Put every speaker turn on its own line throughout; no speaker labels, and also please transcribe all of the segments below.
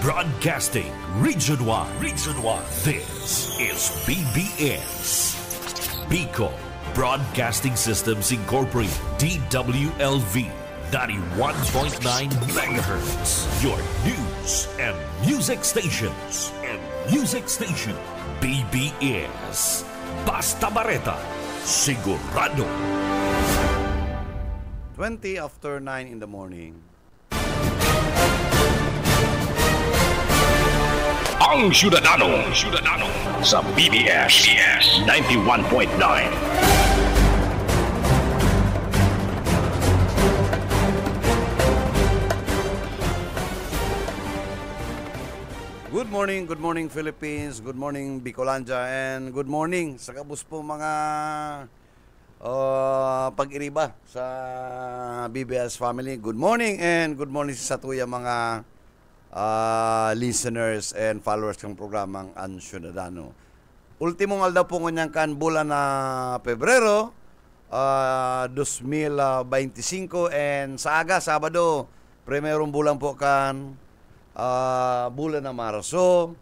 Broadcasting Region 1. Region 1. This is BBS. Bicol Broadcasting Systems Incorporated. DWLV. 91.9 megahertz. Your news and music stations. BBS. Basta Bareta. Sigurado.
20 after 9 in the morning.
Ang Ciudadano sa BBS 91.9.
Good morning Philippines, good morning Bicolandia, and good morning sa kabus po mga pag-iriba sa BBS family. Good morning and good morning sa tuya mga listeners and followers ng programang Ang Ciudadano. Ultimong aldaw po nganyang kan bulan na Pebrero 2025 and sa aga Sabado primerong bulan po kan bulan na Marso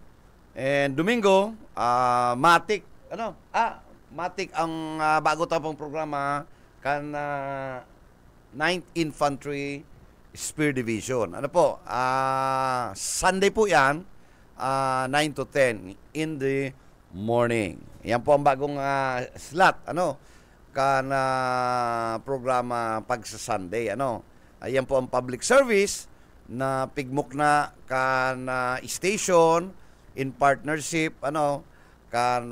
and Domingo matik ang bago tapong programa kan 9th Infantry Spear Division. Ano po? Sunday po yan, 9 to 10 in the morning. Yan po ang bagong slot, kan programa pag sa Sunday, Ayan po ang public service na pigmok na kan station in partnership, kan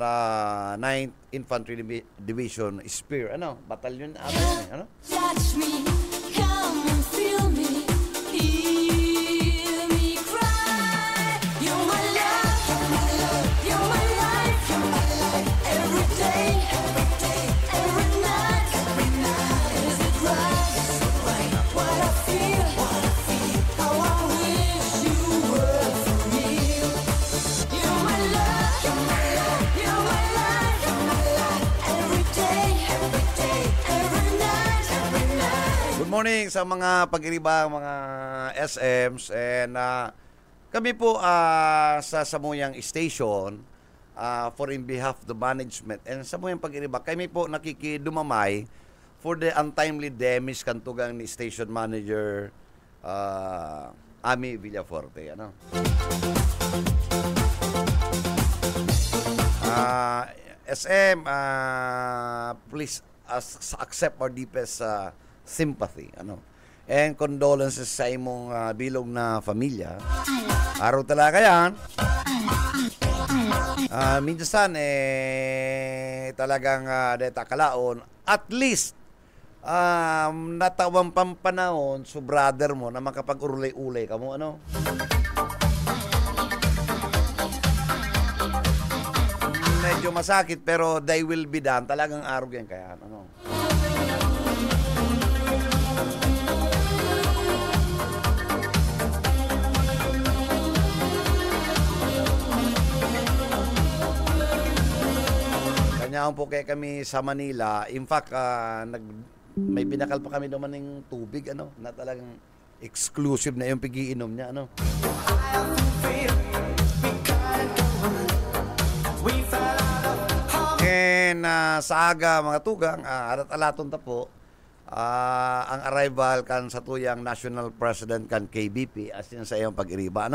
9th Infantry Division Spear, batalyon natin,
Touch me, come and feel me, hear me cry. You're my love, you're my life, every day, every night. Is it right, what I feel, how I wish you were for real. You're my love, you're my life, every day, every night.
Good morning sa mga pag-iriba, mga SMs, and kami po sa Samuyang Station for in behalf of the management and Samuyang pag-iriba, kami po nakikidumamay for the untimely damage kantugang ni Station Manager Ami Villaforte. SM, please accept our deepest sympathy, and condolences sa imong bilog na pamilya. Araw talaga yan. Minsan talagang deta kalaon, at least natawang pampanahon so brother mo na makapag-urulay-ulay ka mo, medyo masakit pero they will be done. Talagang araw yan kaya, Kanyaan po kaya kami sa Manila. In fact, may binakal pa kami naman ng tubig, na talagang exclusive na yung pigiinom niya, And sa aga, mga tugang, alat-alaton ta po, ang arrival kan sa tuyang National President kan KBP as yun sa iyong pag-iriba,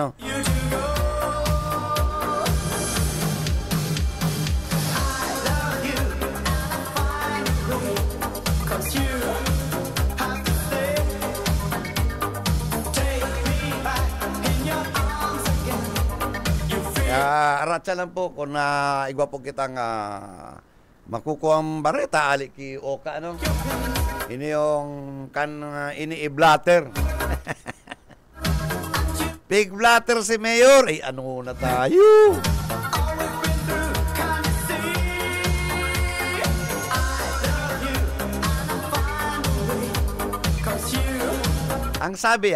aratsa lang po kung igwa po kitang makukuha ang bareta ali ki Oka, ini yung ini i-blatter. Big blatter si Mayor. Ay, ano na tayo? Ang sabi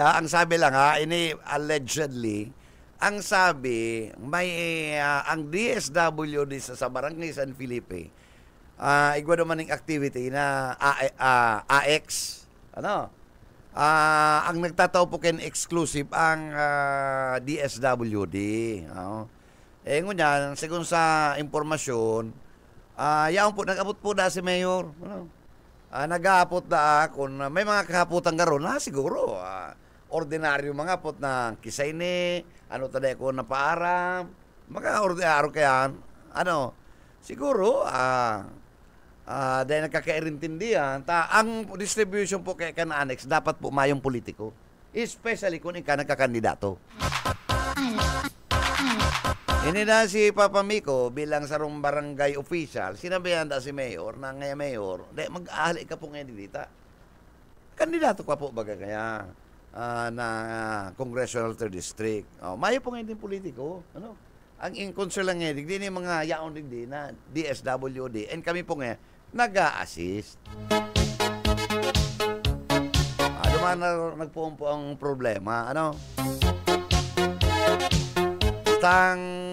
lang ini allegedly, ang sabi, may ang DSWD sa Barangay San Felipe, igwa naman ng activity na AX, ang nagtataw po ken exclusive ang DSWD. Ngunyan, sigun sa impormasyon, yaon po, nag-abot po na si Mayor. Nag-aapot na kung may mga kahaputan garon, siguro, ordinaryo mga pot na kisay ni, taday ko na paaram, mga ordinaryo kayan, siguro, dahil nagkakairintindihan, ang distribution po kay kan-annex, dapat po mayong politiko. Especially kung ikaw nagkakandidato. Ini na si Papa Miko bilang sarong barangay official, sinabihan da si Mayor na ngayon Mayor, mag-ahali ka po ngayon dito. Kandidato ka po baga kaya na Congressional 3rd District. Mayo po ngayon din politiko. Ang in-concern lang ngayon, din yung mga yaon din na DSWD, and kami po ngayon, nag-a-assist. Dumaan na nagpuon po ang problema.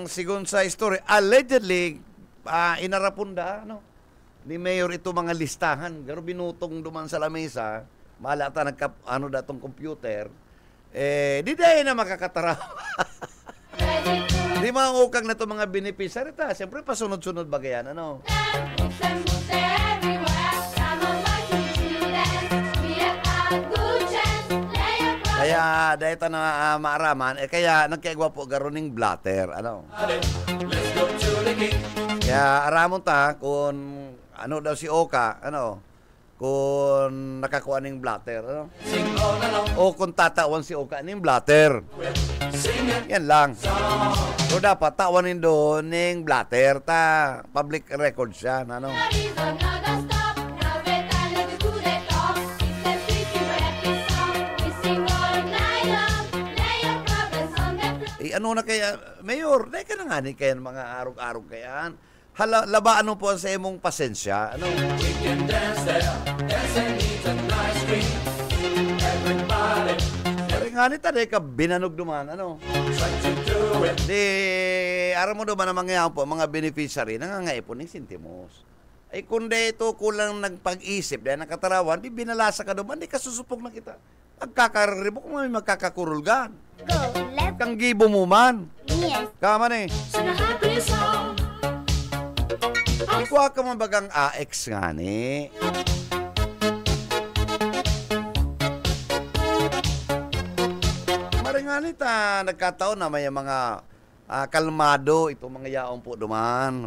Sigun sa story, allegedly, inarapunda, ni Mayor ito mga listahan. Pero binutong duman sa lamesa, malata datong computer, di dahil na makakataraw. Di mga ukang na ito mga beneficiary ta. Siyempre, pasunod-sunod bagayan, Kaya dahil ito na maaraman, kaya nagkaigwa po garoning blatter. Kaya aramon ta kung daw si Oka, kung nakakuha ng blatter, o kung tatawan si Oka ng blatter. Yan lang. So dapat tawanin doon ng blatter, public record siya, na kaya, Mayor, dahil ka na nga ni kaya mga arog-arog kayaan. Labaan po sa imong pasensya. Pero nga ni dahil ka binanog duman, Di, aram mo duman ang mga beneficiary, nangangaipon ng sintimos. Ay kundi ito kulang nagpag-isip, dahil nakatarawan, di binalasa ka duman, di kasusupok na kita. Magkakaribok mo, may magkakakurulgan. Kang gibo mo man.
Yes.
Kaman Ikuha ka man bagang AX nga ni. Maringani ta, nagkataon na may mga kalmado, itong mga yaong po duman.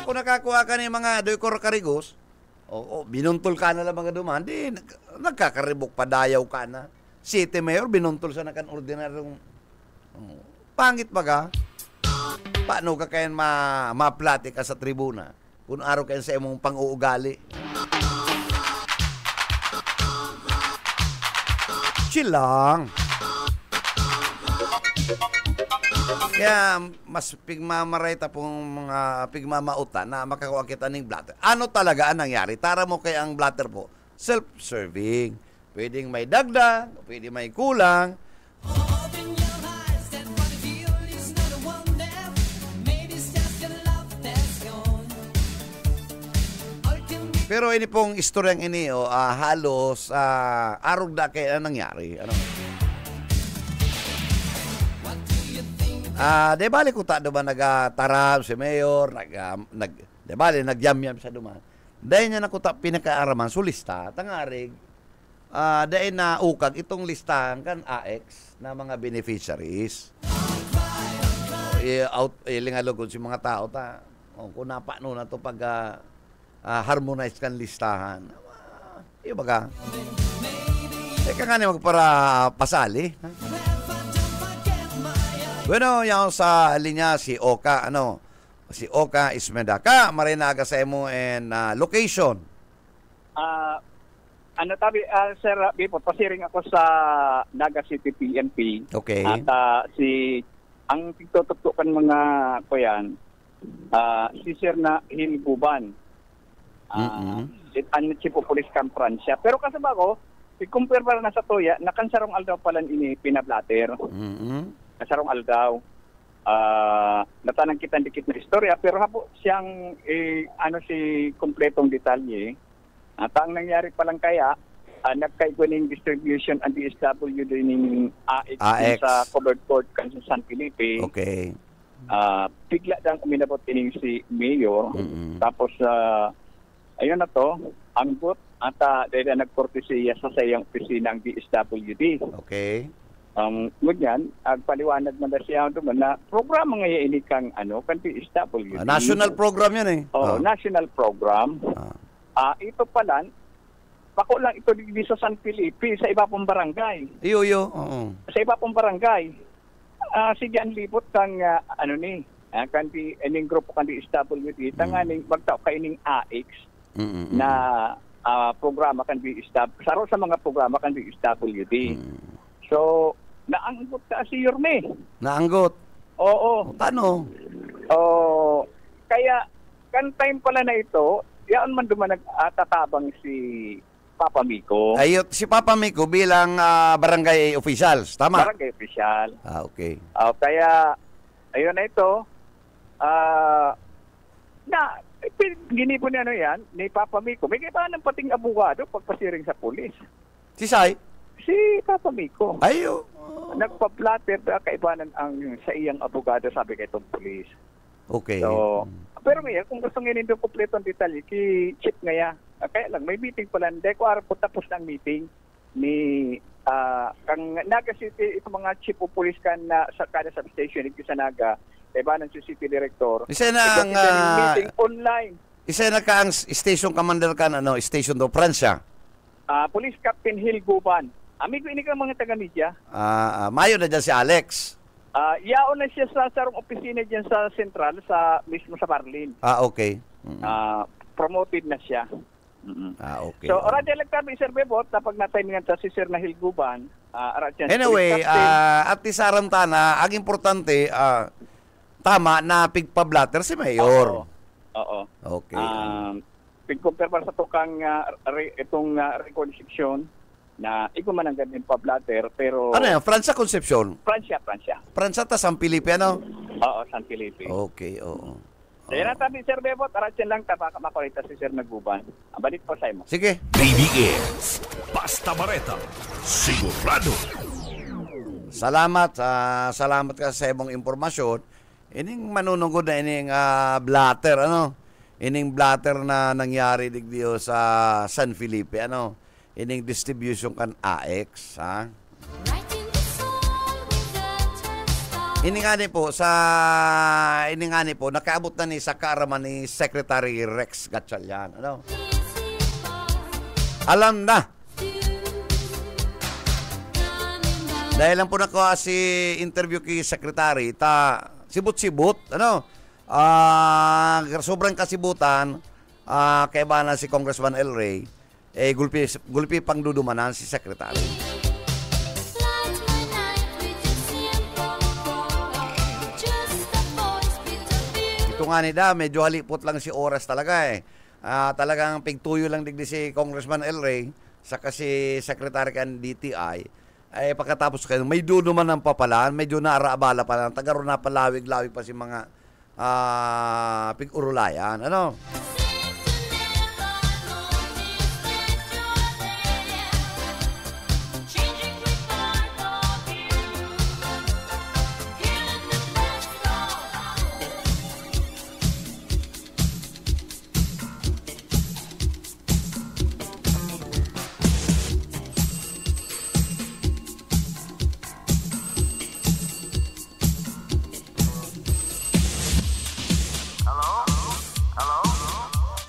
Ako nakakuha ka ni mga doy karigos, binuntol ka na lang mga duman, di nagkakaribok padayaw ka na. City Mayor, binuntol sa nakan ordinaryong pangit baga. Paano ka kayan maplati ka sa tribuna kung araw kayan sa imong pang-uugali? Chill lang. Kaya mas pigmamarayta pong mga pigmamauta na makakuha kita ng blatter. Ano talaga ang nangyari? Tara mo kaya ang blatter po, self-serving. Pwedeng may dagdag, pwedeng may kulang. Pero ini pong istoryang ini, halos arog na kaya nangyari. De bali ko ta duman nagataram si Mayor, de bali nagyamyam sa duman. Dahil niya nakuta pinakaaraman sulista, tangarig, dahil na ukag itong listahan kan AX na mga beneficiaries. Lingalog si mga tao ta. Kung napano na to pag harmonize kan listahan. Iyo baga. Teka nga ni magpara pasali. Bueno, yung sa linya si Oka, si Oka Ismedaka, marinaga sa imo and location.
Sir Bipot, pasiring ako sa Naga City PNP.
Okay.
At ang tigtutuktukan mga kuyan, si Sir na Hinibuban. Ano si Police Camp Francia. Pero kasama ko, i-compare para na sa Toya, nakansarong aldaw pala ini pinablater. Kasarong aldaw. Natanang kita dikit na istorya, pero hapo siyang si kompletong detalye. At ang nangyari pa lang kaya, nagkaiguaning distribution ang DSWD ning AX
AX.
sa covered court kan sa San Felipe.
Okay.
Bigla lang uminabot ining si Mayor.
Mm-mm.
Tapos ayun na to, anggot at dahil na nagkorte siya sa sayang opisina ng DSWD.
Okay.
Ngunyan, paliwanag man na siya doon na programa ngayon ini kang kan DSWD.
National program yun eh.
National program. Ito pala, bako lang ito di sa San Felipe, sa iba pong barangay.
Iyo. Oo.
Sa iba pong barangay. Sige ang libot kang kandi ining grupo kan DSWD tanganing magtao kay ining AX na programa kan DSWD saro sa mga programa kan DSWD. So naanggot ka si Yorme.
Naanggot.
Oo.
Paano?
Kaya kan time pala na ito, yan man duman nagtatabang si Papa Miko.
Ayot si Papa Miko bilang barangay officials, tama?
Barangay official.
Okay.
Kaya ayun na ito, ginipon niya yan, ni Papa Miko. May kaibahan ng pating abogado pagpasiring sa pulis.
Si Sai?
Si Papa Miko.
Ayo.
Nagpa-platter, kaibahan ang sa iyang abogado, sabi kay itong pulis.
Okay.
So, pero ngayon, kung gusto ngayon yung kompleto ang detalye, ki-chip ngayon. Kaya lang, may meeting pala. Hindi ko araw po tapos ng meeting ni kang Naga City, itong mga chief of police kan na sa kada substation, ito sa Naga, iba ng city director.
Isa na ang
meeting online.
Isa na ka ang station commander kan station do Francia.
Police Captain Hill Guban. Amigo ini ka mga taga-media.
Mayo na dyan si Alex.
Yaon na siya sa sarong opisina dyan sa Central, mismo sa Barlin.
Okay.
Promoted na siya.
Okay.
So, oras lang kami, Sir Bebot, na pag natimingan sa si Sir Nahil Guban,
anyway, at tisarantana, ang importante, tama na pigpablatter si Mayor.
Oo.
Okay.
Pigcompare para sa tukang itong record section na ikaw man ang ganyan pablatter, pero...
Ano yan? Francia Concepcion?
Francia.
Francia ta San Felipe, ano?
Oo, San Felipe.
Okay, oo.
Kaya na tabi, Sir Bebot, aratyan lang baka makulita si Sir Naguban. Ang balik po sa mo.
Sige.
BBS Basta Bareta, sigurado.
Salamat ka sa imong impormasyon. Ining manunungod na ining blatter, ining blatter na nangyari digdiyo sa San Felipe, ining distribution kan AX, ha? Ini nga po nakaabot na ni sa kaaraman ni Secretary Rex Gatchalian, alam na. Dahil lang po nakuha si interview kay Secretary, sibut-sibut, sobrang kasibutan, kaya ba na si Congressman El Rey, gulpi pang dudumanan si Secretary. Ito nga nida, medyo halipot lang si oras talaga talagang pigtuyo lang digdi si Congressman El Rey, sa kasi Secretary kan DTI, ay pagkatapos kayo, may dudo man ng papalaan, medyo naaraabala pa lang, tagaro na palawig-lawig pa si mga pig-urulayan,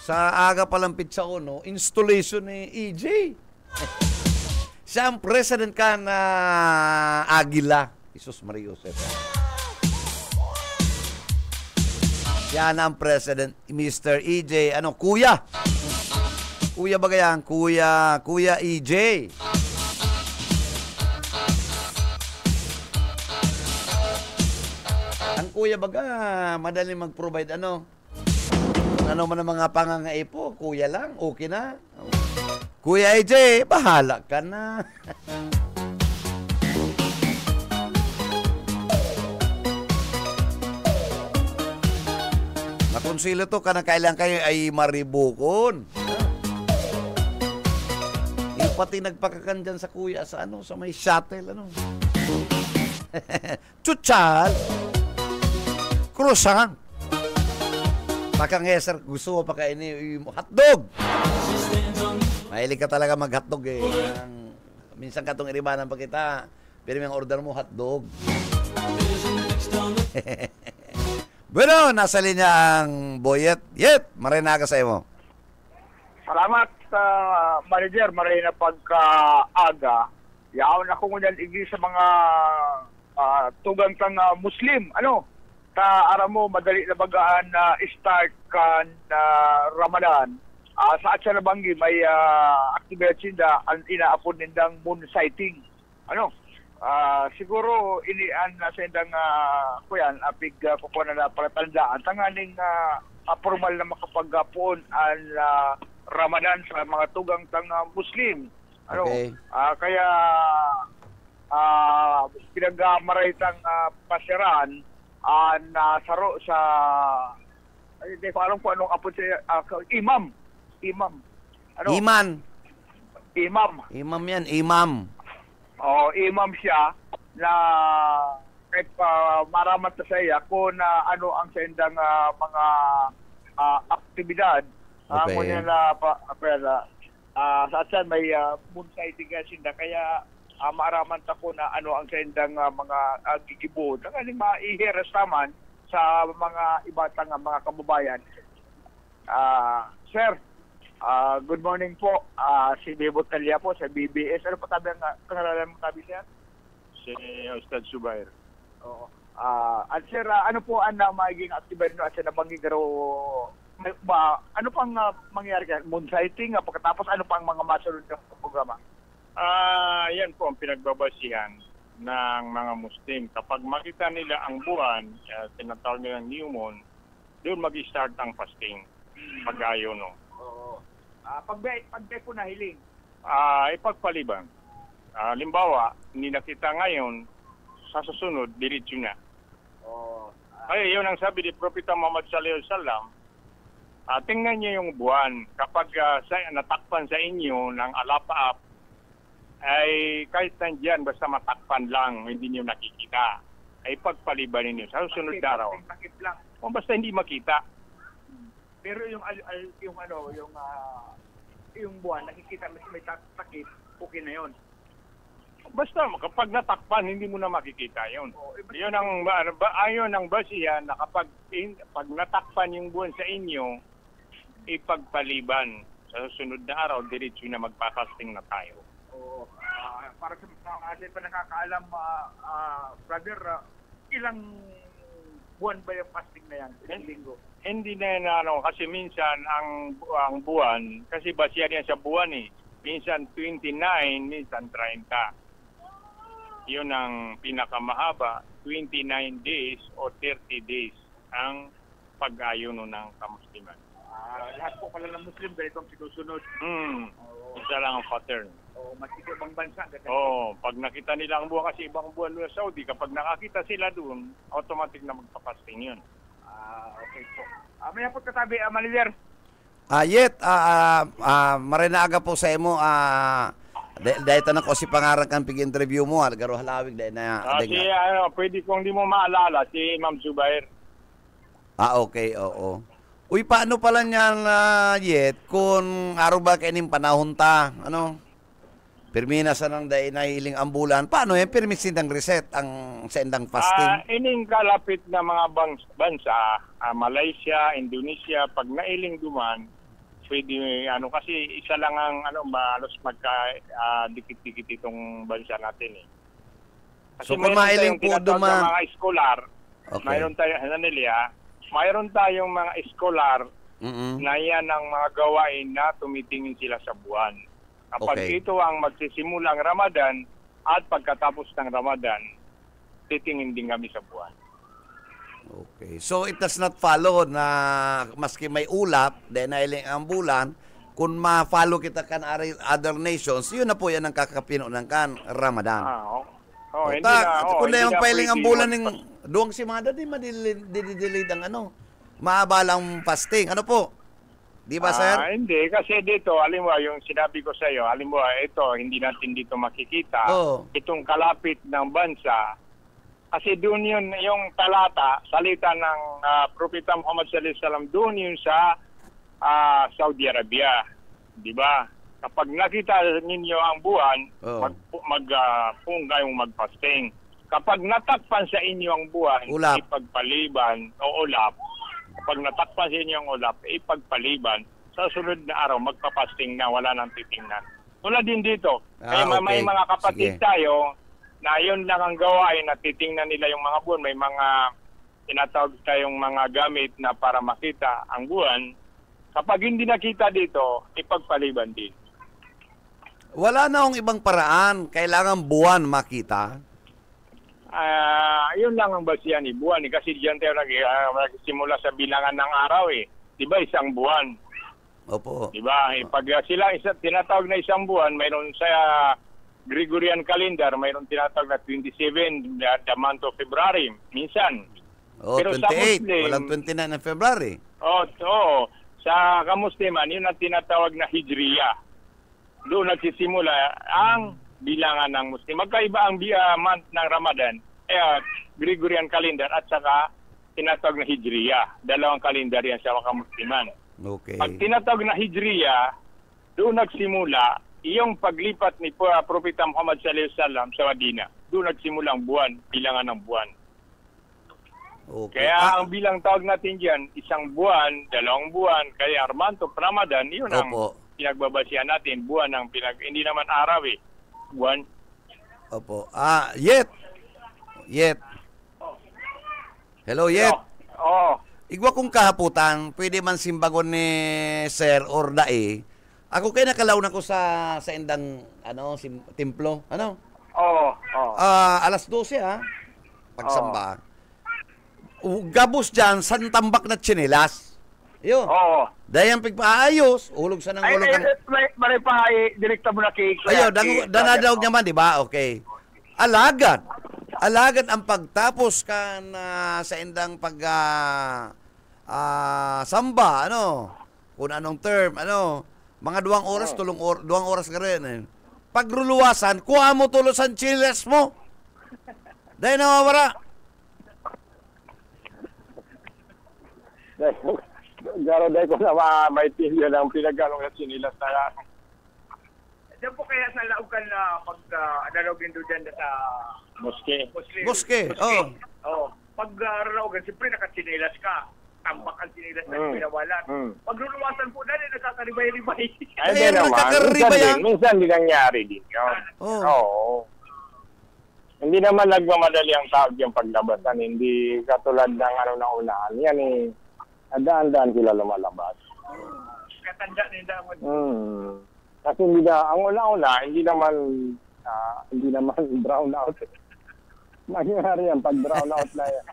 Sa aga palang pizza ko, installation ni EJ. Siya ang president ka na Agila. Jesus Maria Joseph. Siya na ang president, Mr. EJ. Kuya? Kuya ba yan? Kuya EJ. Ang kuya baga, madaling mag-provide ano man ang mga pangangaipo, kuya lang, okay na. Kuya AJ, bahala ka na. Nakonsilo to, kailan kayo ay maribukon. pati nagpakakan dyan sa kuya sa ano, sa may shuttle, ano. Chuchal. Croissant. Pakangheser, gusto ko pakainin yung hotdog. Mahilig ka talaga mag-hotdog eh. Minsan ka itong iribanan pa kita. Pero yung order mo, hotdog. Bueno, nasa linya ang Boyet. Yet, marinaga sa mo.
Salamat sa manager, maray na pagkaaga. Yaon ako ngunyan igi sa mga tugang tang Muslim. Ano? Ta ara mo madali na bagaan na start kan Ramadan. Sa atsa na banggi may aktibidad sinda ang inaapod nindang moon sighting. Ano? Siguro inian na sa indang kuyan apig kukuha na palatandaan tanganing formal na makapagapon ang Ramadan sa mga tugang tang Muslim. Ano?
Okay.
Kaya pinagamaray tang pasiran nasaro sa hindi ko alam kung anong apod siya imam. Ano?
Imam yan, imam.
Imam siya na kahit maramat na sa iya kung ano ang sendang mga aktibidad.
Okay.
Ngunyan na sa atsan may moon sighting sinda kaya maaraman ta ko na ano ang sendang mga gigibod. Ang aling maihiras naman sa mga ibatang mga kababayan. Sir, good morning po. Si Bebo Talia po sa BBS. Ano pa tabi ang pangalanan mo tabi siya?
Si Ustad Subair.
Oo. At sir, ano po ang magiging activity no? At sir, nabanggit karo ano pang mangyayari ka? Moon sighting? Pagkatapos ano pang mga masunod ng programa?
Yan po ang pinagbabasihan ng mga Muslim. Kapag makita nila ang buwan, tinatawag nilang new moon, doon mag-start ang fasting. Pag-ayo, no?
Oo. Pagbay po nahiling.
Ipagpaliban. Limbawa, hindi nakita ngayon, sa susunod, diretso na.
Oo.
Ay, yun ang sabi ni Propeta Muhammad sallallahu alaihi wasallam. Tingnan niyo yung buwan. Kapag natakpan sa inyo ng alapaap, ay kahit nandyan, basta matakpan lang, hindi niyo nakikita. Ay pagpaliban ninyo sa susunod na araw.
Takip lang.
O basta hindi makita.
Pero yung buwan, nakikita mo may takip, okay na yon.
Basta kapag natakpan, hindi mo na makikita yun. Yun ang ayon ng basihan na kapag pag natakpan yung buwan sa inyo, ipagpaliban sa susunod na araw, diretso na magpapasting na tayo.
Oo. Para sa mga atin pa nakakaalam, brother, ilang buwan ba yung fasting na yan? Ilang linggo?
Hindi na yan, kasi minsan ang buwan, kasi basihan yan sa buwan eh. Minsan 29, minsan 30. Yun ang pinakamahaba, 29 days o 30 days ang pag-ayuno ng kamusliman.
Lahat po pala ng Muslim, ganito ang sinusunod.
Isa lang ang pattern.
Maski ibang bansa.
Pag nakita nila ang buwan kasi ibang buwan sa Saudi, kapag nakakita sila doon, automatic na magpapasting yun.
Okay po. May po katabi, manager.
Yet, marinaga po sa imo, dahil tanong ko si pangarang kang pig-interview mo, garo halawig dahil na...
Pwede kong di mo maalala, si Ma'am Zubair.
Okay, oo. Uy, paano pala niyan, Yet, kung araw ba kaining panahon ta, ano? Pirmina sa nang dahil nahiling ambulan, paano yan? Pirmisin ng reset ang sendang fasting?
Ining kalapit na mga bansa, Malaysia, Indonesia, pag nailing duman, pwede, kasi isa lang ang, malos magka-dikit-dikit itong bansa natin eh. Kasi
so, kung mailing po duman...
mga eskolar,
okay.
Mayroon tayong mga eskolar na yan ang mga gawain na tumitingin sila sa buwan. Kapag ito ang magsisimulang Ramadan at pagkatapos ng Ramadan, titingin din kami sa buwan.
Okay. So it does not follow na maski may ulap, dahil nailing ang bulan, kung ma-follow kita kan other nations, yun na po yan ang kakapinunan kan Ramadan.
Hindi na.
Kung na yung pailing ang bulan ng duwang simada, di madilid ang maabalang fasting. Ano po? Di ba, sir?
Hindi, kasi dito, alam mo, yung sinabi ko sa iyo, alam mo, ito, hindi natin dito makikita.
Oo.
Itong kalapit ng bansa, kasi doon yun, yung talata, salita ng Propeta Muhammad sallallahu alaihi wasallam, doon yun sa Saudi Arabia. Di ba? Kapag nakita ninyo ang buwan,
Oo.
kung kayong mag-fasting. Kapag natakpan sa inyo ang buwan,
Ulap.
ipagpaliban o ulap. Kapag natakpan sa inyo ang ulap, ipagpaliban. Sa sunod na araw, magpapasting na, wala nang titingnan. Tulad din dito. Kaya may
okay.
mga kapatid
Sige.
tayo na yun lang ang gawain na titingnan nila yung mga buwan. May mga tinatawag tayong mga gamit na para makita ang buwan. Kapag hindi nakita dito, ipagpaliban din.
Wala na akong ibang paraan. Kailangan buwan makita.
Yun lang ang basihan ni buwan. Kasi diyan tayo nagsimula sa bilangan ng araw eh. Diba isang buwan?
Opo.
Diba? Pag sila tinatawag na isang buwan, mayroon sa Gregorian calendar, mayroon tinatawag na 27, the month of February. Minsan.
Oh,
Pero
28.
sa Muslim,
Walang 29 ng February.
Oo. Sa kamusliman, yun ang tinatawag na Hijriya. Doon nagsisimula ang bilangan ng Muslim. Magkaiba ang month ng Ramadan, Gregorian calendar at saka tinatawag na Hijriya. Dalawang kalendar yan sa kamusliman.
Okay.
Pag tinatawag na Hijriya, doon nagsimula yung paglipat ni Propeta Muhammad sallallahu alaihi wasallam sa Medina. Doon nagsimula ang buwan, bilangan ng buwan.
Okay.
Kaya ang bilang tawag natin diyan, isang buwan, dalawang buwan, kaya Armanto, Ramadan, yun ang
Opo.
pinagbabasihan natin, buwan ang hindi naman araw eh. Buwan.
Opo. Yet. Hello, Yet.
Oo.
Igwa kong kahaputan, pwede man simbagon ni Sir or Dae. Ako kay nakalaunan ko sa indang templo.
Oo.
Alas 12 pagsamba. Gabos dyan, santambak na tsinelas. Yun.
Oo.
Dahil ang pigpaayos, ulog sa nang ulog ang...
May pa, direkta mo na kay...
Ayun, danadawag naman, di ba? Okay. Alagad ang pagtapos ka na sa indang samba, kung anong term, mga 2 oras, 2 oras ka rin. Pagruluwasan, kuha mo tulos ang chiles mo. Dahil nawawara.
Garo dahil ko na maintindihan ang pinagano na sinilas na diyan po kaya sa laugan na pag-analogin doon dyan sa Moske.
Moske, oo.
Oo. Pag-analogin, siyempre nakachinilas ka. Tambak ang sinilas na pinawalan. Pagluluwasan po na rin, nagkakaribay-ribay.
Ay, nagkakaribay yan.
Minsan di nangyari din yun. Oo. Hindi naman nagmamadali ang tao yung paglabasan. Hindi katulad ng ng unahan. Yan daan-daan sila lumalabas. Katanda nila. Kasi ang una-una, hindi naman brown out. Nangyari yan pag brown out na yan.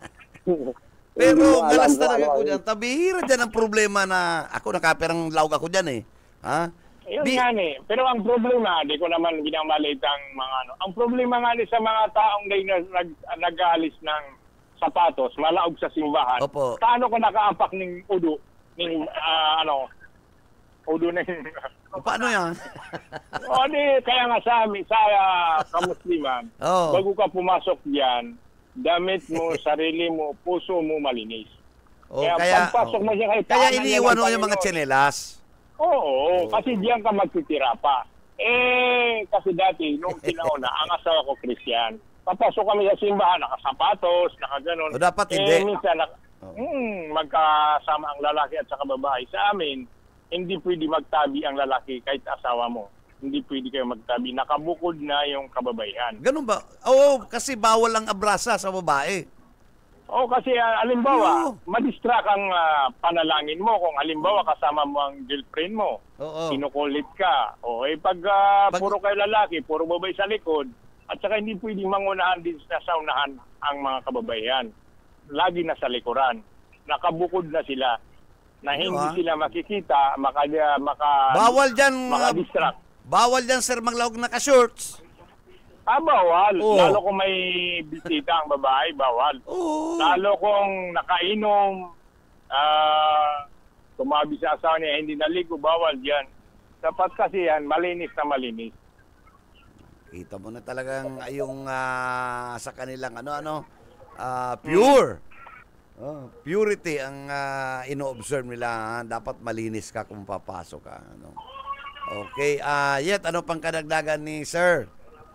Pero galas talaga ko dyan. Tabihira dyan ang problema na ako nakaperang lawag ako dyan eh.
Yun nga Pero ang problema, di ko naman ginamalit ang mga Ang problema nga sa mga taong nag-aalis ng sapatos, malaog sa simbahan.
Opo.
Paano ko nakaampak ng udo? Udo na
Paano yan?
Kaya nga sa kamusliman, bago ka pumasok diyan, damit mo, sarili mo, puso mo malinis. Kaya pagpasok mo siya
kaya iniiwan mo yung mga tsinelas.
Oo, kasi diyan ka magtitira pa. Kasi dati, nung pinauna, ang asawa ko Christian. Papasok kami sa simbahan, nakasapatos, nakaganon.
O dapat hindi.
Minsan, magkasama ang lalaki at saka babae. Sa amin, hindi pwede magtabi ang lalaki kahit asawa mo. Hindi pwede kayo magtabi. Nakabukod na yung kababaihan.
Ganun ba? Oo, kasi bawal ang abrasa sa babae.
Oo, kasi halimbawa, madistract ang panalangin mo kung halimbawa kasama mo ang girlfriend mo. Kinukulit ka. Pag puro kayo lalaki, puro babae sa likod, at saka hindi pwedeng mangunahan din sa unahan ang mga kababaihan. Lagi na sa likuran. Nakabukod na sila. Na hindi sila makikita,
bawal dyan,
makadistract.
Bawal dyan, sir, maglawag naka-shorts.
Bawal. Lalo kung may bisita ang babae, bawal. Lalo kung nakainom, tumabi sa asawa niya, hindi naligo, bawal yan. Dapat kasi yan, malinis na malinis.
Kita mo na talagang yung sa kanilang pure. Purity ang ino-observe nila. Dapat malinis ka kung papasok ka. Okay. Yet, ano pang kadagdagan ni Sir?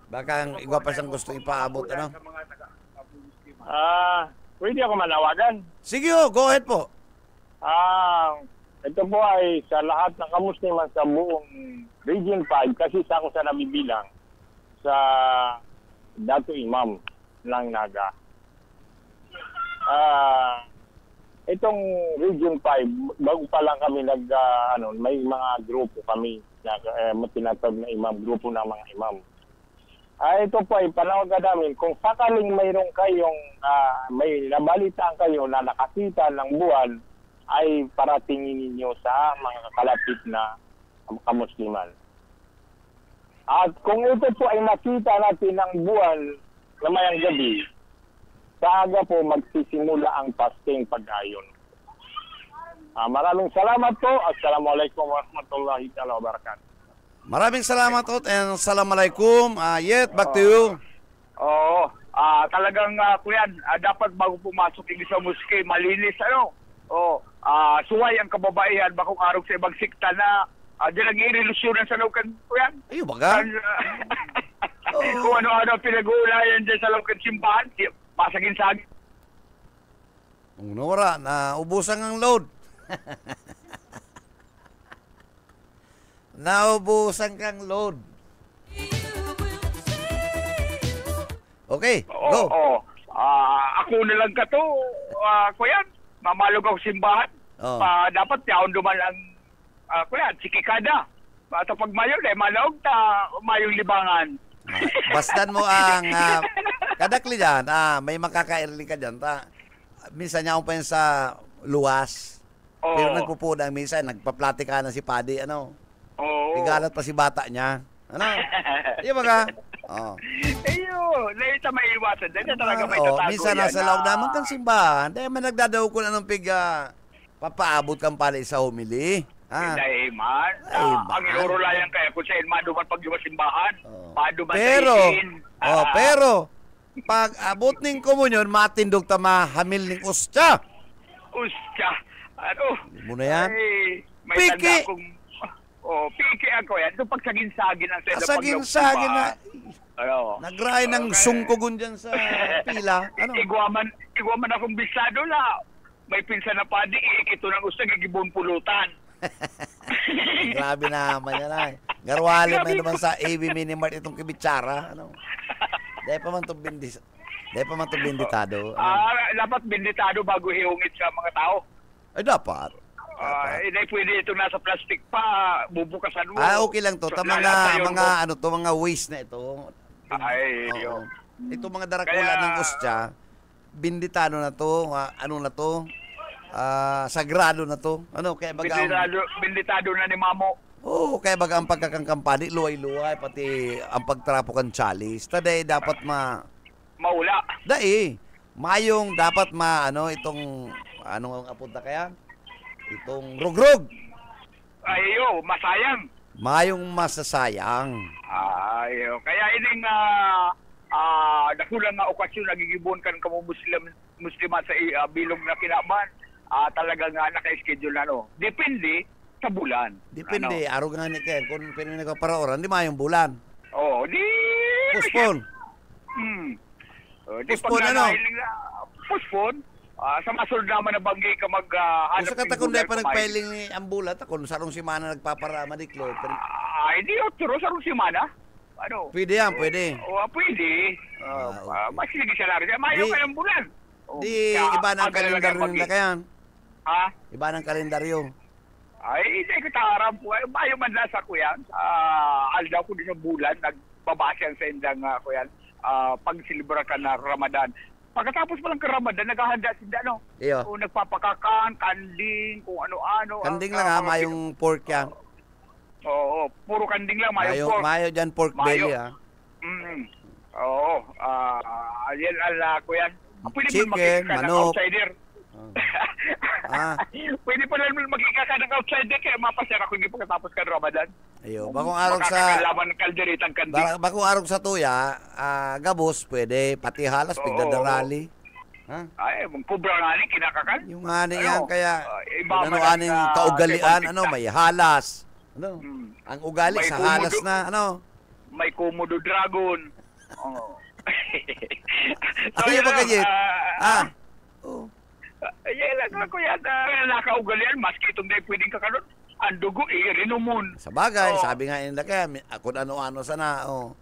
Baka ang iba pa siyang gusto ipaabot.
Pwede ako manawagan?
Sige, go ahead po.
Ito po ay sa lahat ng kamusliman sa buong Region 5 kasi sa ako sa nabibilang sa Dato Imam ng Naga. Itong Region 5, bago pa lang kami may mga grupo kami na tinatawag na imam, grupo ng mga imam. Ito po ay panawagan namin kung sakaling mayroon kayong may nabalitaan kayo na nakakita ng buwan, ay paratingin ninyo sa mga kalapit na kamusliman. At kung ito po ay nakita natin ng buwan na mayang gabi, sa aga po magsisimula ang fasting pag-ayon. Maraming salamat po. Assalamualaikum warahmatullahi wabarakatuh.
Maraming salamat po and assalamualaikum. Yet, back to you.
Oo. Talagang kuya, dapat bago pumasok sa muske, malinis suway ang kababaihan bakong arog sa ibang sikta na di lang i-relusyonan sa laukan kuya.
Ayun baga.
Kung ano-ano pinag-uulayan dyan sa laukan simbahan, masagin-sagin.
Wala na ubusan ang load. Naubusan kang load. Okay, go.
Ako na lang ka to, kuya. Mamalog ako simbahan. Dapat yaon duman ang kuya, sikikada. At pag mayon, malawag mayong libangan.
Bastan mo ang kadakli dyan. May makakairli ka dyan. Minsan niya akong pa sa luwas. Pero nagpupuna minsan, nagpaplatika na si Paddy, Igalat pa si bata niya. Di ba ka?
Later may iwasan. Dahil talaga may tatago
minsan nasa loob naman kang simbahan. Dahil may nagdadaw ko na ng papaabot kang pala sa humili.
Hindi, man. Ang inurulayan kaya kung saan maduman pag yung simbahan. Maduman
pero, pag abot ng komunyon, matindog ta mahamil ng ustya.
Ustya?
Hindi mo na yan?
May tanda akong... piki ako yan. Ito pag sagin-sagin ang sila.
Sagin-sagin na. Nagray ng sungkugon dyan sa pila.
Igwaman akong bisado na. May pinsan na Paddy, ito ng gusto, gigibon pulutan.
Grabe naman yan ay. Garwali may naman sa AB Minimart itong kibitsara. Dahil pa man itong binditado.
Dapat binditado bago hiungit sa mga tao.
Ay, dapat.
Hindi pwede ito nasa plastic pa, bubukasan mo.
Okay lang to. Mga waste na ito. Ito mga darakula ng ustya, binditado na to, sagrado na to. Kaya baga
binditado na ni Mamo.
Kaya baga ang pagkakangkampani, luway-luway, pati ang pagtrapo kan chalice. Taday dapat
maula.
Mayong dapat itong, anong apunta kaya? Itong rugrog.
Masayang.
Mayong masasayang.
Kaya ining nakulang nga okasyon nagigibon kan kamo muslima sa bilog na kinaban. Talagang naka-schedule na Depende sa bulan.
Depende. Araw nga ni Ken. Kung pinagpaparaoran, di mayong bulan.
Di...
Puspon. Puspon
Puspon. Sa masunod naman na banggi ka maghanap.
Kung sa katakunday pa nagpailing ni Ambulat, kung sarong si Mana nagpaparama di Claude.
Hindi otro, sarong si Mana.
Pwede yan, pwede.
Pwede. Mas sige siya lang. Mayo ka ng bulan.
Iba ng kalendaryo nila kaya. Iba ng kalendaryo.
Hindi ko taharap po. Mayo man lang sa kuyan. Aldaw ko din sa bulan. Nagbabasyan sa indang kuyan. Pagsilibra ka na Ramadan. Pagkatapos pa lang Ramadan, naghahanda sila,
Iyo.
Kung nagpapakakan, kanding, kung ano-ano.
Kanding lang mayong pork yan.
Puro kanding lang, mayong pork.
Mayo dyan pork belly,
Yan, ko yan. Pwede
chicken,
mo
manok.
outsider. Pwede pa lang magkika ka ng outside deck kaya mapasya ako hindi pagkatapos ka ng Ramadan.
Ayo, bakong arog sa
Makakalaman ng kalderitang kandi.
bakong arog sa tuya, gabos pwede pati halas pigdadarali. Ha?
Ay, kubra nga ni kinakakan.
Yung ani
Ano?
yan kaya
Iba
ano
man
aning
ang,
kaugalian,
second
ano may halas. Ano? Ang ugali
May
sa halas
kumudo.
na ano.
May Komodo Dragon. Oh.
Ano ba kanyit?
Yan lang ako yan. Nakaugalian, maski itong dahil pwedeng kakaroon. Ang dugo, rinomon.
Sa bagay,
Oo.
sabi nga nila kaya kung ano-ano sana,
Oo.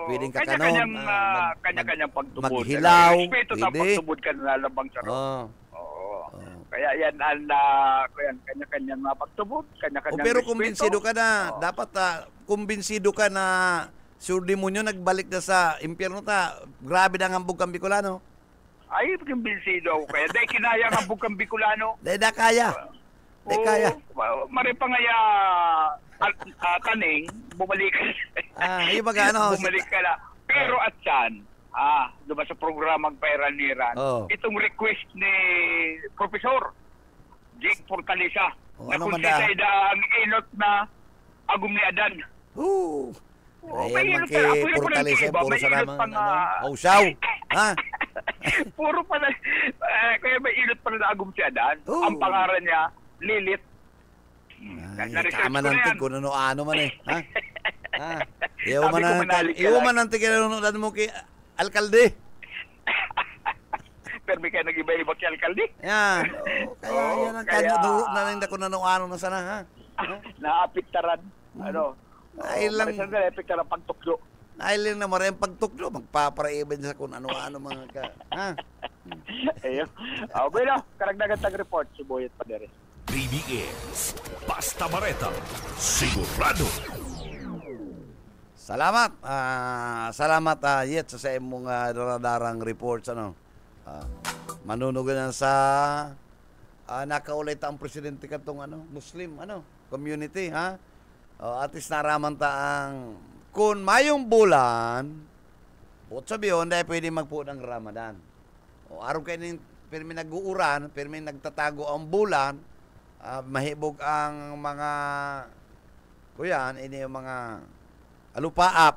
Pwedeng
Kanya-kanyang,
kakanon,
kanya-kanyang pagtubod.
maghilaw,
Respeto sa
pwede.
pagtubod ka nalalabang sa
Oh.
Oo. Kaya yan, kanya-kanyang pagtubod, kanya-kanyang
Pero
respeto.
kumbinsido ka na,
Oo.
dapat kumbinsido ka na sur demonyo nagbalik na sa impyerno ta. Grabe na ang hambog kang Bicolano.
Ay, kumbinsido ako kaya. Dahil kinaya nga bukang Bicolano.
Dahil na kaya. Dahil kaya.
Maripangaya taning, bumalik ka.
Yung baga ano.
Bumalik ka na. Pero at saan, diba sa programang Pairaniran,
Oh.
itong request ni Professor Jake Fortaleza, na
ano
kung
man da?
sisayda ang inot na agum ni Adan.
Ayan man
May
kay
inot pa,
Fortaleza,
iba,
puro
may
sa
inot
naman,
pa nga.
Hausaw. Ha?
Puro pala, kaya may inot pala na agum si Adan.
Oh.
Ang pangalan niya, Lilith. Na-research
Tama
ko na
nantig
yan.
kung ano man eh. Ha?
Sabi ko, manalik ka
Iwan
lang.
man nantig kinununan mo kay alkalde.
Pero may kaya nag-iba-iba si Alkalde.
Yan. Kaya yan ang kanyo. Na lang na kung ano na sana ha.
Naapiktaran. Ano?
Ay lang.
Marisan na apiktaran pagtukdo.
Dahil na maraming pagtuklo, magpapara-even sa kung ano-ano mga ka. Ha?
Ayun. Bueno, karagdagan tag-report si Boyet Paderes.
BBS. Basta Bareta. Sigurado.
Salamat. Salamat Yet sa imong daradarang reports ano. Manunugan sa nakaulit ang presidente katong Muslim community ha. At least naraman ta ang kung mayong bulan put sabiyon dahil pwede magpo ng Ramadan. Araw kayo ning pirmi nag-uuran, pirmi nagtatago ang bulan, mahibog ang mga kuyan ini yung mga alupaap.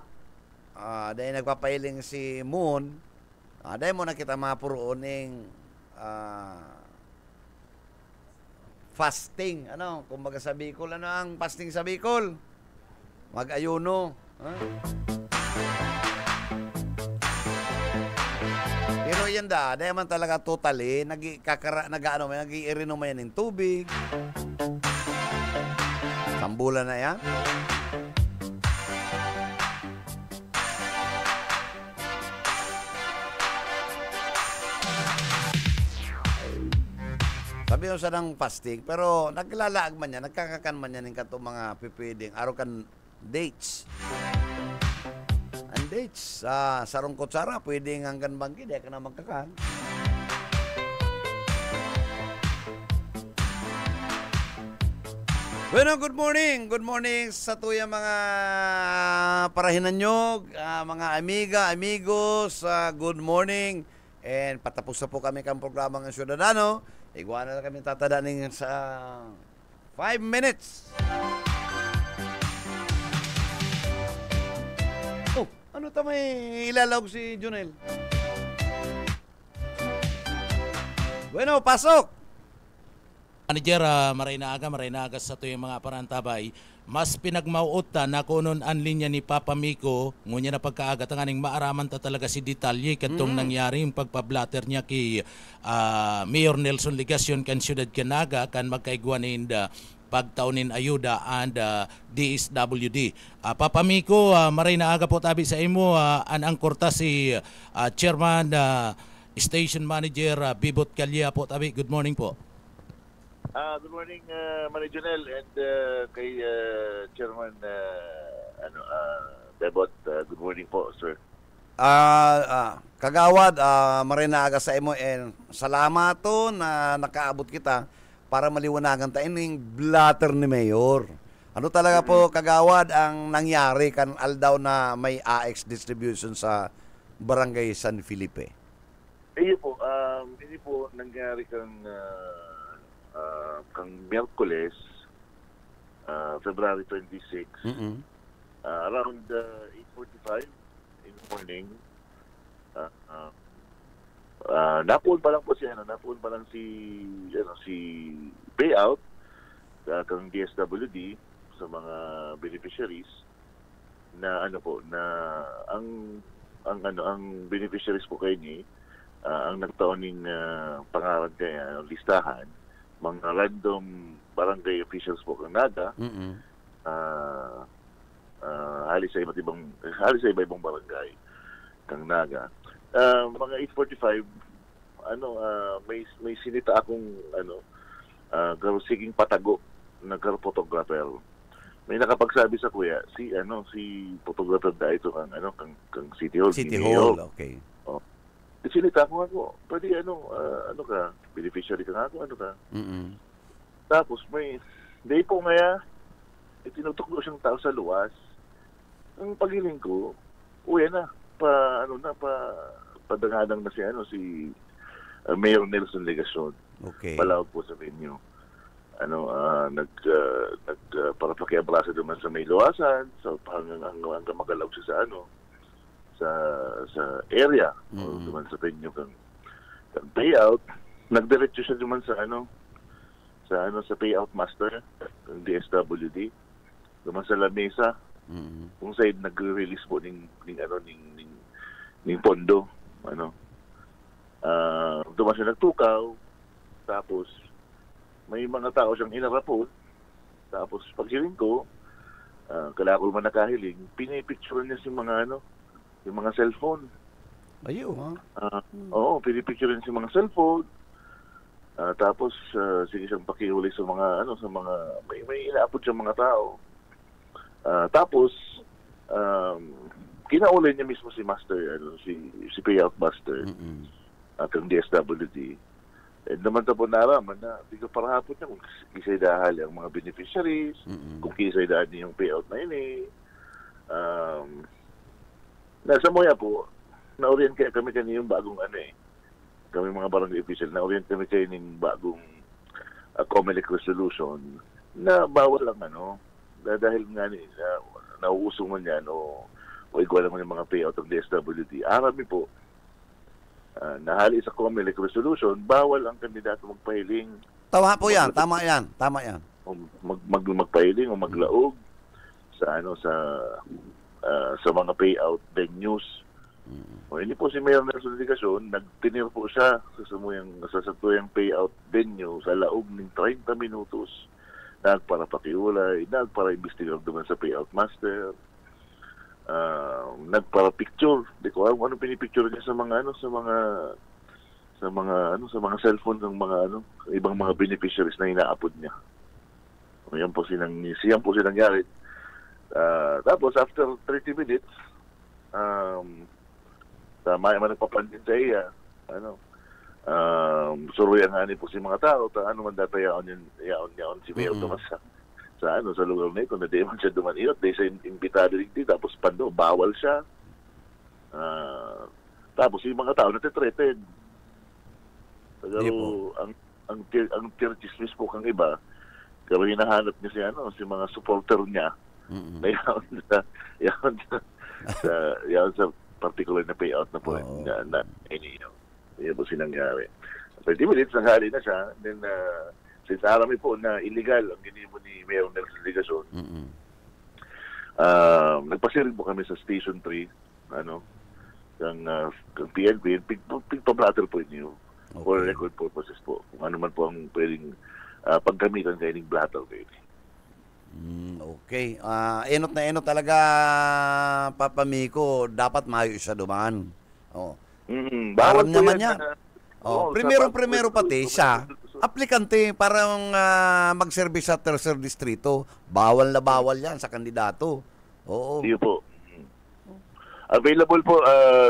Dahil nagpapailing si Moon. Dahil mo na kita mapuroon ng fasting. Kumbaga sa Bicol, ang fasting sa Bicol? Mag-ayuno. Pero yan dahil man talaga totally, nag-iirino mo yan ng tubig. Sambulan na yan. Sabi mo sa ng fasting, pero naglalaag man yan, nagkakakan man yan ng katong mga pipiding, araw kan dates. Ang dates, sarong kutsara, pwedeng hanggang banggi, di ka na magkakan. Bueno, good morning. Good morning sa tuya mga parahinanyog, mga amiga, amigos, good morning. And patapos na po kami kang programa ng Ciudadano. Iguana na kami tatadaning sa 5 minutes. Oh, ano may ilalawag si Junel? Bueno, pasok!
Manager, maray na aga sa to yung mga parantabay. Mas pinagmauta na kunon ang linya ni Papa Miko, ngunya na pagkaaga, tanganing maaraman ta talaga si detalye katong nangyari yung pagpablatter niya kay Mayor Nelson Ligacion kan Ciudad Canaga kan magkaigwanin pagtaunin ayuda and DSWD. Papa Miko, maray na aga po tabi sa imo, ang angkorta si Chairman Station Manager Bibot Calya po tabi. Good morning po.
Good morning, Manager Nel, and kay Chairman Bebot. Good morning po, sir.
Kagawad, marinaaga sa imo and salamat to na nakaabot kita para maliwanagan tayo ng blatter ni Mayor. Ano talaga po, Kagawad, ang nangyari kan aldaw na may AX distribution sa Barangay San Felipe?
Iyo po, Hindi po nangyari kang Miyerkules, February 26, around 8:45 in the morning. Napuon pa lang si payout kang DSWD sa mga beneficiaries na ang beneficiaries po kayo ni ang nagtaoning pangalan kaya listahan mga random barangay officials po kang NADA. Halos sa iba-ibang barangay kang Naga. Mga 8:45 may sinita akong garusiging patago na photographer. May nakapagsabi sa kuya si photographer da ito kang City Hall.
City Hall, okay.
Oh. Sinita ako, pwede ka, beneficiary ka nga ako, ka. Tapos may day po ngaya tinutuklo siyang tao sa luwas. Ang pagiling ko, uwi na padangadang na si Mayor Nelson Legacion.
Okay.
Palawag po sa venue. Parapakiabrasa naman sa may luwasan, hanggang magalaw siya sa area o naman sa venue kang payout. Nagdiretso siya naman sa payout master ng DSWD naman sa lamesa kung saan nagre-release po ng pondo duman siya nagtukaw, tapos may mga tao siyang inarapon, tapos paghiling ko kalakol man nakahiling, pinipicture niya yung mga cellphone. Oo, pinipicture niya yung mga cellphone. Tapos sige siyang pakihuli sa mga may inaapod siyang mga tao. Tapos kinaulay niya mismo si Master si payout master at ang DSWD. Naman po naraman na bigla para hapon niya kung kisay dahil ang mga beneficiaries, kung kisay dahil niya yung payout na yun nasa Moya po, na-orient kami yung bagong kami mga barangay official, na-orient kami kayo ng bagong COMELEC resolution na bawal lang dahil nga nauusong man yan o igwala man yung mga payout ng DSWD. Arami po, nahali sa COMELEC resolution, bawal ang kandidato magpahiling.
Tama yan.
Magpahiling o maglaog sa mga payout venues. Hindi po si Mayor Nelson Legacion, nagtinir po siya sa satuyang payout venue sa laog ng 30 minutos. Nagparapakiulay, nagpara-investigar naman sa payout master, nagpara-picture. Di ko alam anong pinipicture niya sa mga cellphone ng mga ibang mga beneficiaries na inaapod niya. Yan po sinangyari. Tapos after 30 minutes, may nagpapan din sa iya, suruyan nga po si mga tao, man data yaon si Mayor Tomas sa lugar na ito, na di man siya dumaniyot, di siya imbitado rin dito, tapos bawal siya. Tapos yung mga tao natitreten. Pero ang tirchismis po kang iba, kaya hinahanap niya si mga supporter niya, na yaon sa particular na payout na po yun po sinangyari. 30 minutes nanghali na siya, then since arami po na illegal ang ginimo ni Mayor Nelson Legacion, nagpasiring po kami sa Station 3 kang PNP, pigpablatter po inyo for record purposes po, kung ano man po ang pwedeng paggamitan kayo ng blatter kayo.
Okay. Enot na enot talaga, Papa Miko. Dapat maayos siya dumaan.
Bawal
alam naman yan. Primero pati siya, aplikante, parang mag-service sa tercer distrito. Bawal na bawal yan sa kandidato. Oo.
Iyo po. Available po,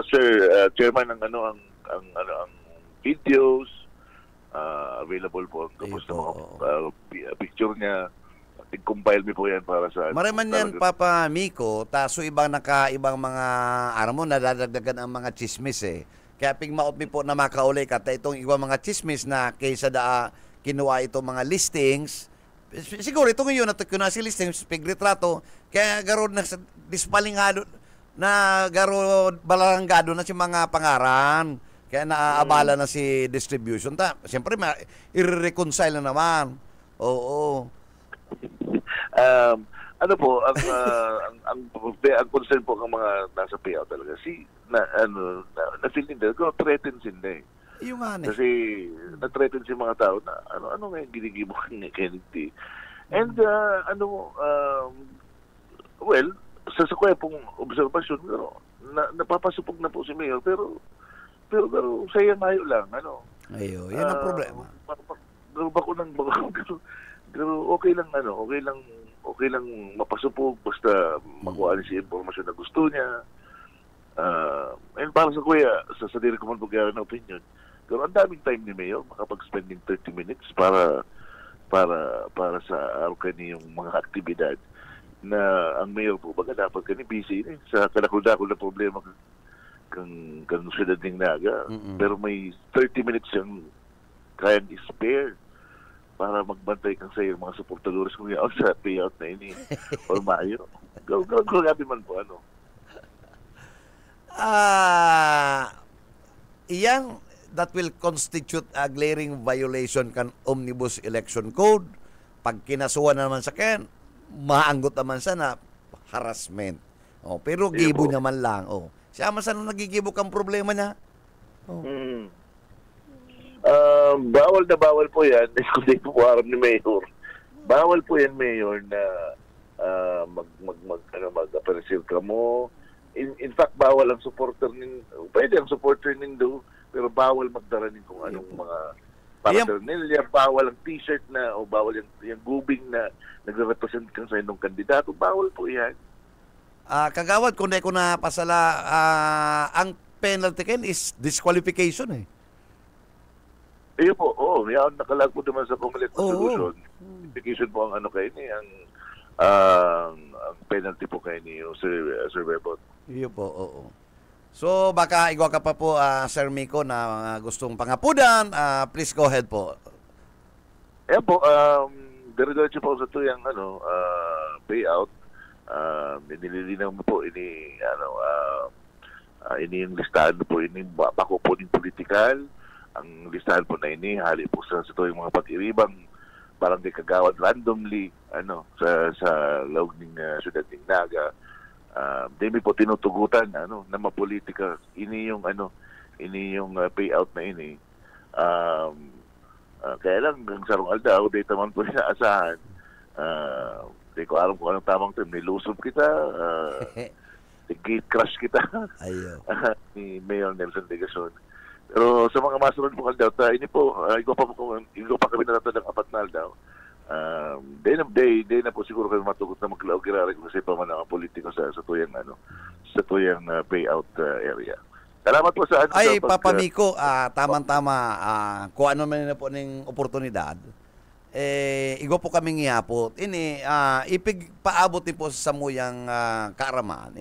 sir, chairman, ang videos. Available po ang tapos na mga picture niya. I-compile mo po yan para sa...
Mariman yan, Papa Miko, taso ibang mga, nadadagdagan ang mga chismis Kaya ping maot mi po na makauli ka itong iwa mga chismis na kaysa da kinuha itong mga listings. Siguro ito ngayon na kinuha si listings pigretrato kaya garo na dispalingado na garo balanggado na si mga pangaran. Kaya naaabala na si distribution. Siyempre, i-reconcile na naman. Oo.
Ano po, ang concern po ng mga nasa payout talaga, na-feel nila, threaten sila eh.
Yung nga
Kasi na-threaten si mga tao na, ano nga yung ginigibok ni Kennedy. And, well, sa kuya pong observasyon, napapasupog na po si Mayor, pero sayang ngayo lang,
Ayo, yan ang problema.
Pero okay lang mapasupog basta makuha niya si impormasyon na gusto niya. And para sa kuya, sa sarili ko man pagkaya na opinion, pero ang daming time ni Mayor makapag-spending 30 minutes para sa araw kaniyong mga aktibidad na ang Mayor po baga dapat kani busy sa kalakul-dakul na problema kang siyudad ng Naga. Pero may 30 minutes yung kayang spare para magbantay kang sa mga supportadores kung yaon sa payout na ini or Mayo. Grabe man po,
Iyang that will constitute a glaring violation kan Omnibus Election Code. Pag kinasuhan naman sa ken, maanggot naman sa na harassment. Pero gibo naman lang. Siya man sana nagigibo kang problema niya.
Bawal na bawal po yan. Kung di po harap ni Mayor. Bawal po yan, Mayor, na mag-appraisal ka mo. In fact, bawal ang supporter pwede ang supporter nindo, pero bawal magdaranin kung anong mga paraphernalia, bawal ang t-shirt na, o bawal yung gubing na nagre-represent kang sa inyong kandidato. Bawal po yan.
Kagawad, kung di ko na pasala, ang penalty ken is disqualification eh.
Ayun po, yan nakalag po naman sa Comelec Resolution. Disqualification po ang ang penalty po kayo ni Sir Bebot.
Iyo po, So, baka igwa ka pa po, Sir Miko, na gustong pangapudan. Please go ahead po.
Ayan po, dire-diretso po sa tuyang payout. Nililinaw mo po ini yung listahan po, ini bako po ng politikal. Ang listahan po na ini hali po sa tuyang mga pag-iribang barangay kagawad randomly sa loob ng siyudad ng Naga. Demi po tinutugutan na mapolitika ini yung payout na ini. Kaya lang ang sarong aldaw dito man po inaasahan. Di ko alam kung anong tamang term. Nilusob kita, gate crush kita ni Mayor Nelson Degazon. Pero sa mga masunod po aldaw, ini po, ikaw pa kami natatandang apat na aldaw. Day na po siguro kami matugot na maglaw-girari kung kasi pa man ang politiko sa tuyang payout area. Salamat po sa
Papa Miko, tamang-tama, kung ano man na po ng oportunidad, igo po kami ngihapot. Ini, ipig paabot din po sa samuyang kaaraman.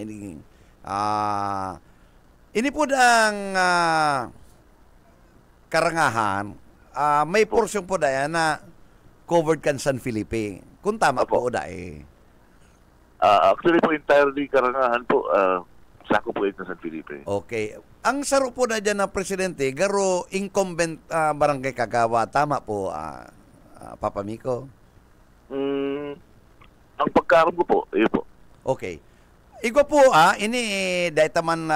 Ini po ang karangahan, may porsyon po daya na covered kan San Felipe. Kung tama po dahil.
Actually po, entirely karangahan po, sako po ito San Felipe.
Okay. Ang saro po na dyan na presidente, garo incumbent barangay Kagawa. Tama po, Papa Miko?
Ang pagkaroon ko po, iyo po.
Okay. Igo po, ini dahil taman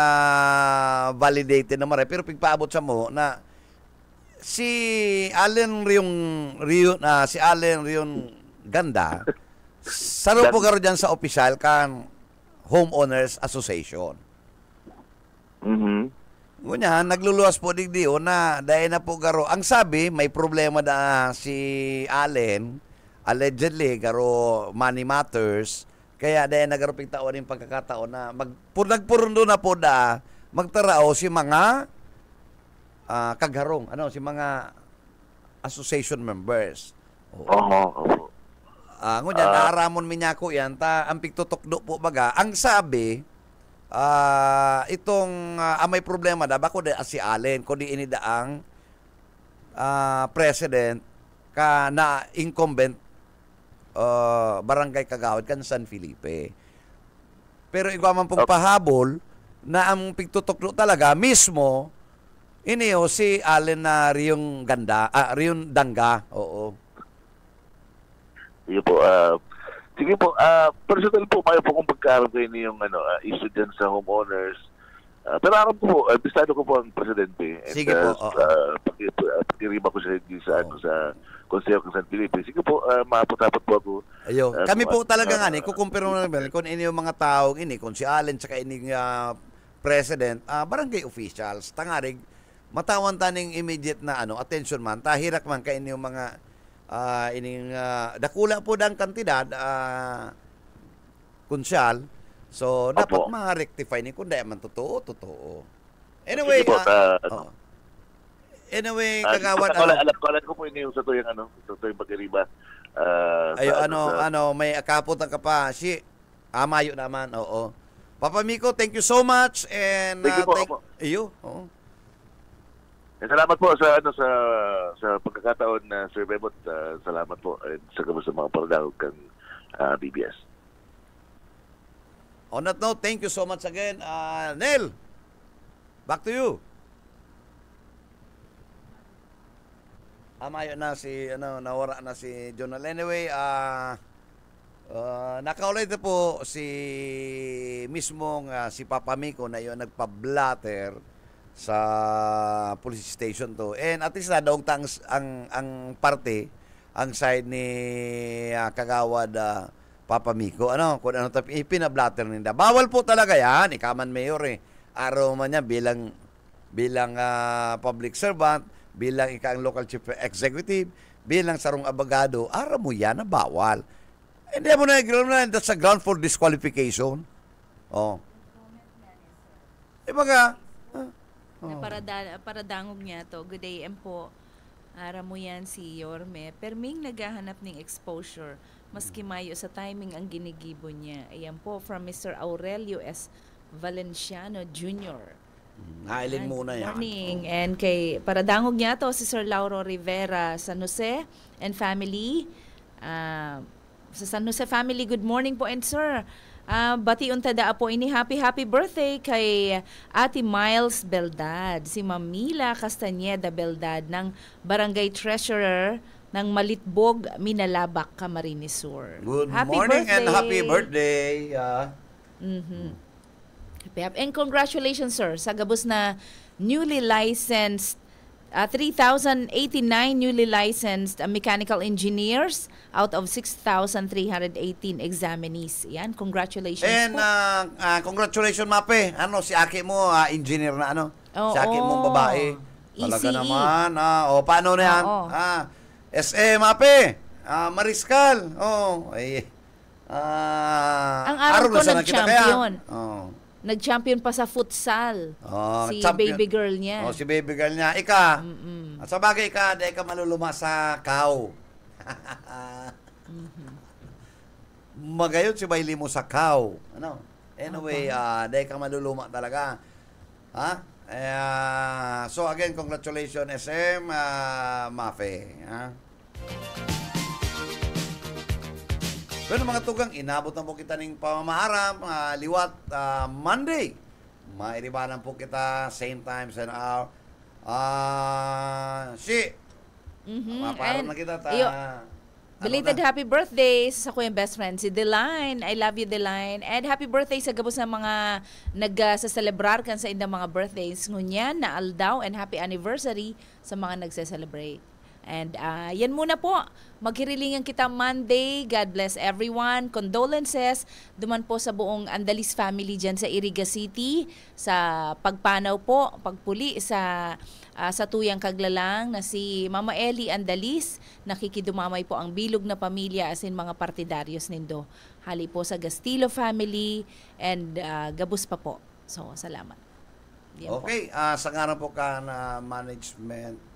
validated na maray, pero pigpaabot sa mo na si Allen Rion Ganda, saro po garo dyan sa official kan Homeowners Association. Ngunya, nagluluwas po digdiyo na dahil na po garo. Ang sabi, may problema na si Allen, allegedly, garo money matters, kaya dahil nagaro pigtaon yung pagkakataon na nagpurundo na po magtarao si mga kagharong, si mga association members. Ngunya, naaramon minyako yan, ang pigtutukdo po baga. Ang sabi, itong may problema da bako da si Allen kundi ini daang president ka na incumbent barangay Kagawad kan San Felipe. Pero ikaw man pong pahabol na ang pigtutuklo talaga mismo iniyo si Allen na Riyong Riyong Dangga. Oo.
Sige po, sige po, personal po, kayo po kung pagkaroon kayo niyong issue dyan sa homeowners. Pero aram ko po, bistado ko po ang presidente. And,
sige po.
Pag-iriba ko siya sa Consejo ng San Felipe. Sige po, maapot-apot po ako.
Ayo, kami po talaga nga kukumpiro na namin kung ini yung mga taong ini, kung si Allen tsaka ini president, barangay officials, tangarig, matawan taning immediate na attention man, tahirak man kay ini yung mga ining dakula po dang kantidad kunsyal. So dapat ma-rectify ni kung dahil man totoo. Anyway, anyway, Kagawad,
alam ko po yung sa tuyong pag-iriba.
may akapot ang kapa. Mayo naman, oo. Papa Miko, thank you so much and
thank you po.
Oo.
Salamat po sa pagkakataon na Sir Bebot. Salamat po sa gabos ng mga paragawag kang BBS.
On that note, thank you so much again. Nel, back to you. Mayo na nawara na si Jonal. Anyway, nakaulit na po si mismong si Papa Miko na yun nagpa-blatter sa police station to. And at least na daog ang parte, ang side ni Kagawad Papa Miko. Kung ipinablatter nila. Bawal po talaga yan. Ikaman mayor Araw man niya bilang public servant, bilang ang local chief executive, bilang sarong abogado, araw mo yan na bawal. Hindi mo na, that's a ground for disqualification. Mga
paradangog niya to. Good day, po. Ara mo yan si Yorme. Perming naghahanap ng exposure. Maski mayo sa timing ang ginigibo niya. Ayan po, from Mr. Aurelio S. Valenciano Jr.
Nailin muna yan.
Morning. And kay paradangog niya to si Sir Lauro Rivera San Jose and family. Sa San Jose family, good morning po. And sir, bati untada po ini happy birthday kay Ate Miles Beldad, si Mamila Castañeda Beldad ng Barangay Treasurer ng Malitbog, Minalabak, Camarines Sur.
Good morning and happy birthday.
And congratulations sir sa gabos na newly licensed 3,089 newly licensed mechanical engineers out of 6,318 examinees. Yan, congratulations
and,
po.
Congratulations, Mape. Si Aki mo, engineer na si Aki mong babae. Talaga
ECE.
naman. Paano na yan? Mape. Mariscal.
Ang araw ko nag-champion. Nag-champion pa sa futsal. Si
champion.
baby girl niya.
Si baby girl niya. Ika. Sa bagay ka, dahil ka maluluma sa cow. Magayon si Bailey mo sa cow. Anyway, dahil ka maluluma talaga. So again, congratulations SM Mafe. Pero mga tugang, inabot na po kita ng pamamaharap, liwat Monday. Mairibanan po kita, same time, same hour. Mapaharap na kita.
Belated happy birthday sa ko yung best friend, si Deline. I love you, Deline. And happy birthday sa gabos ng mga nag-celebrar kan sa indang mga birthdays. Ngunyan, na aldaw, and happy anniversary sa mga nagse-celebrate. And yan muna po. Maghirilingan kita Monday. God bless everyone. Condolences duman po sa buong Andalis family dyan sa Iriga City. Sa pagpanaw po, pagpuli sa tuyang kaglalang na si Mama Ellie Andalis. Nakikidumamay po ang bilog na pamilya asin mga partidaryos nindo. Hali po sa Gastillo family and gabus pa po. So, salamat. Yan
okay, sa ngaran po ka na management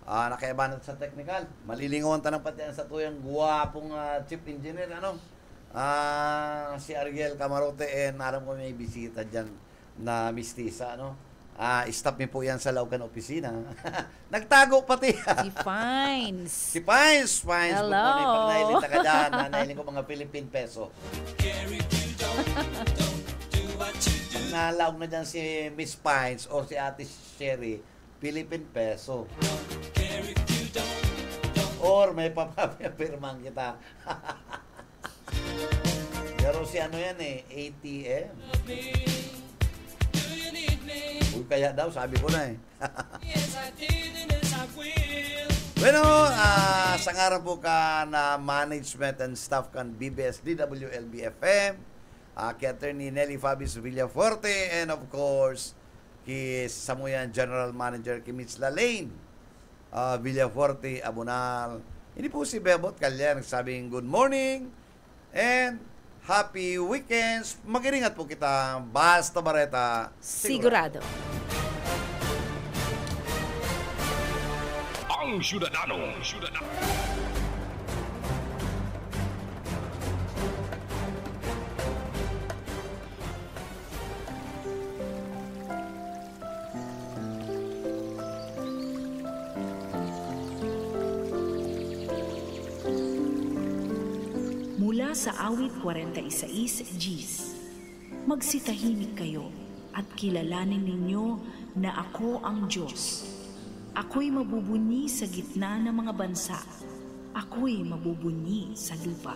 nakaibanat sa technical. Malilingawan tanang pati sa tuyang guwapong chief engineer, Si Ariel Camarote, and alam ko may bisita dyan na mistisa, no? Stop niyo po yan sa Laucan Opisina. Nagtago pati.
Si Fines.
Si Fines. Fines.
Hello.
Good morning. Pag nailita ka dyan, nailin ko mga Philippine peso. Nalaog na dyan si Miss Fines or si Ate Sherry, Philippine peso. Or may papapirman kita. Pero si ano yan ATM. Uy, kaya daw, sabi ko na Bueno, sa ngaran po ka na management and staff kan BBS DWLB-FM, kay Attorney Nelly Fabis Villaforte, and of course, kay Samuyan General Manager kay Mitch Lalaine Villaforte Abunal. Hindi po si Bebot Calyer nagsabing good morning and happy weekends. Mag-iringat po kita. Basta Bareta.
Sigurado.
Ang Syudadano.
Mula sa awit 46 Gs, magsitahimik kayo at kilalanin ninyo na ako ang Diyos. Ako'y mabubunyi sa gitna ng mga bansa. Ako'y mabubunyi sa lupa.